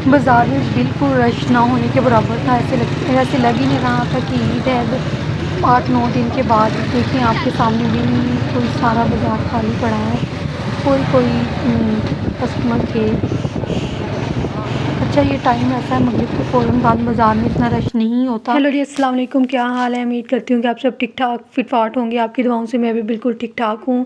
बाज़ार में बिल्कुल रश ना होने के बराबर था। ऐसे लग ही नहीं रहा था कि ईद है। 8-9 दिन के बाद देखिए आपके सामने बिल्कुल सारा बाज़ार खाली पड़ा है। कोई कस्टमर थे। अच्छा, ये टाइम ऐसा है मगरिब के फ़ौरन बाद बाज़ार में इतना रश नहीं होता। हेलो जी, अस्सलाम वालेकुम। क्या हाल है? उम्मीद करती हूँ कि आप सब ठीक ठाक फिट फाट होंगे। आपकी दुआओं से मैं भी बिल्कुल ठीक ठाक हूँ।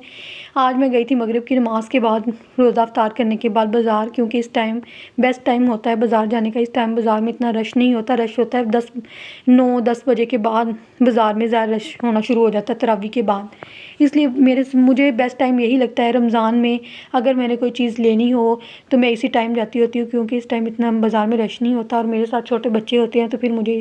आज मैं गई थी मगरिब की नमाज़ के बाद, रोज़ा अफ्तार करने के बाद बाज़ार, क्योंकि इस टाइम बेस्ट टाइम होता है बाज़ार जाने का। इस टाइम बाज़ार में इतना रश नहीं होता। रश होता है 9-10 बजे के बाद बाज़ार में ज़्यादा रश होना शुरू हो जाता है, तरावी के बाद। इसलिए मुझे बेस्ट टाइम यही लगता है रमज़ान में। अगर मैंने कोई चीज़ लेनी हो तो मैं इसी टाइम जाती होती हूँ, क्योंकि इस टाइम इतना बाज़ार में रश नहीं होता और मेरे साथ छोटे बच्चे होते हैं, तो फिर मुझे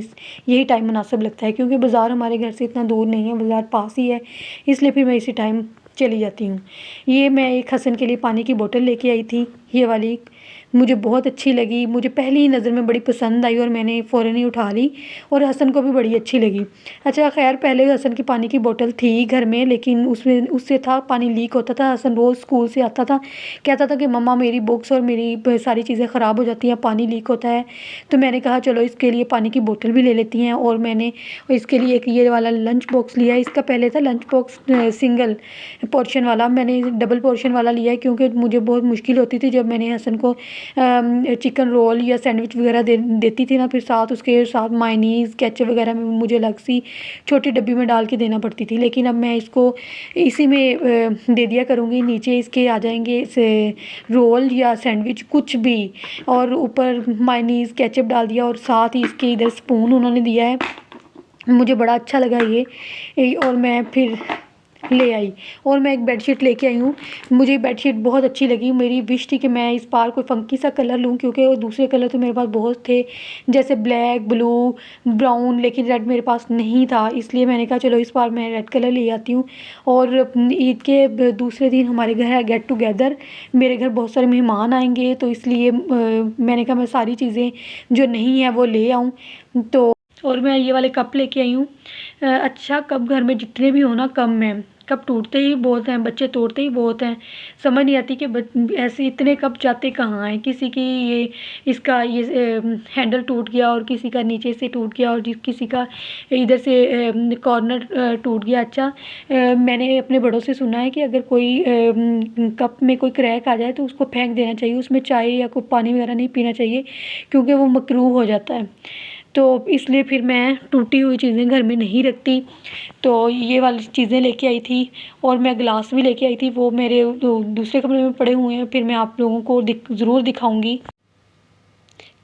यही टाइम मुनासिब लगता है, क्योंकि बाज़ार हमारे घर से इतना दूर नहीं है, बाज़ार पास ही है। इसलिए फिर मैं इसी टाइम चली जाती हूँ। ये मैं एक हसन के लिए पानी की बोतल लेके आई थी, ये वाली मुझे बहुत अच्छी लगी। मुझे पहली ही नज़र में बड़ी पसंद आई और मैंने फ़ौरन ही उठा ली, और हसन को भी बड़ी अच्छी लगी। अच्छा, खैर पहले हसन की पानी की बोतल थी घर में, लेकिन उससे था पानी लीक होता था। हसन रोज़ स्कूल से आता था, कहता था कि मम्मा मेरी बुक्स और मेरी सारी चीज़ें ख़राब हो जाती हैं, पानी लीक होता है। तो मैंने कहा चलो इसके लिए पानी की बोतल भी ले लेती हैं, और मैंने इसके लिए एक ये वाला लंच बॉक्स लिया है। इसका पहले था लंच बॉक्स सिंगल पोर्शन वाला, मैंने डबल पोर्शन वाला लिया है, क्योंकि मुझे बहुत मुश्किल होती थी जब मैंने हसन को चिकन रोल या सैंडविच वगैरह देती थी ना, फिर साथ उसके साथ मायनीज़ केचप वगैरह में मुझे अलग सी छोटी डब्बी में डाल के देना पड़ती थी। लेकिन अब मैं इसको इसी में दे दिया करूँगी। नीचे इसके आ जाएंगे से रोल या सैंडविच कुछ भी, और ऊपर मायनीज़ केचप डाल दिया, और साथ ही इसके इधर स्पून उन्होंने दिया है। मुझे बड़ा अच्छा लगा ये और मैं फिर ले आई, और मैं एक बेडशीट लेके आई हूँ। मुझे बेडशीट बहुत अच्छी लगी। मेरी विश थी कि मैं इस बार कोई फ़ंकी सा कलर लूँ, क्योंकि वो दूसरे कलर तो मेरे पास बहुत थे, जैसे ब्लैक, ब्लू, ब्राउन, लेकिन रेड मेरे पास नहीं था। इसलिए मैंने कहा चलो इस बार मैं रेड कलर ले आती हूँ। और ईद के दूसरे दिन हमारे घर है गेट टुगेदर। मेरे घर बहुत सारे मेहमान आएंगे, तो इसलिए मैंने कहा मैं सारी चीज़ें जो नहीं है वो ले आऊँ। तो और मैं ये वाले कप लेके आई हूँ। अच्छा, कप घर में जितने भी हो ना कम है। कप टूटते ही बहुत हैं, बच्चे तोड़ते ही बहुत हैं। समझ नहीं आती कि ऐसे इतने कप जाते कहाँ हैं। किसी की इसका ये हैंडल टूट गया, और किसी का नीचे से टूट गया, और किसी का इधर से कॉर्नर टूट गया। अच्छा, मैंने अपने बड़ों से सुना है कि अगर कोई कप में कोई क्रैक आ जाए तो उसको फेंक देना चाहिए, उसमें चाय या कोई पानी वगैरह नहीं पीना चाहिए, क्योंकि वो मकरूह हो जाता है। तो इसलिए फिर मैं टूटी हुई चीज़ें घर में नहीं रखती। तो ये वाली चीज़ें लेके आई थी, और मैं गिलास भी लेके आई थी, वो मेरे दूसरे कमरे में पड़े हुए हैं, फिर मैं आप लोगों को ज़रूर दिखाऊंगी।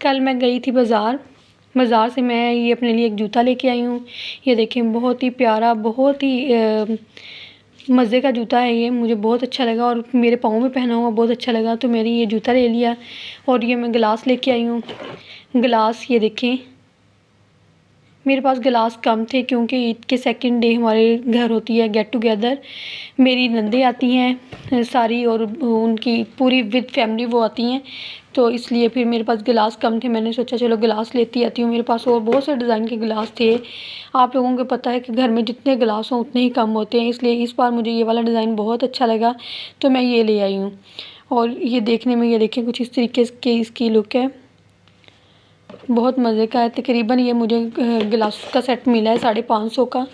कल मैं गई थी बाज़ार से मैं ये अपने लिए एक जूता लेके आई हूँ। ये देखें, बहुत ही प्यारा, बहुत ही मज़े का जूता है ये। मुझे बहुत अच्छा लगा, और मेरे पाँव में पहना हुआ बहुत अच्छा लगा, तो मैंने ये जूता ले लिया। और ये मैं गिलास लेके आई हूँ। गिलास ये देखें, मेरे पास गिलास कम थे, क्योंकि ईद के सेकंड डे हमारे घर होती है गेट टुगेदर। मेरी नंदें आती हैं सारी, और उनकी पूरी विद फैमिली वो आती हैं, तो इसलिए फिर मेरे पास गिलास कम थे। मैंने सोचा चलो गिलास लेती आती हूँ। मेरे पास और बहुत से डिज़ाइन के गिलास थे। आप लोगों को पता है कि घर में जितने गिलास हों उतने ही कम होते हैं, इसलिए इस बार मुझे ये वाला डिज़ाइन बहुत अच्छा लगा, तो मैं ये ले आई हूँ। और ये देखने में, ये देखें, कुछ इस तरीके की इसकी लुक है, बहुत मज़े का है। तकरीबन ये मुझे गिलास का सेट मिला है 550 का।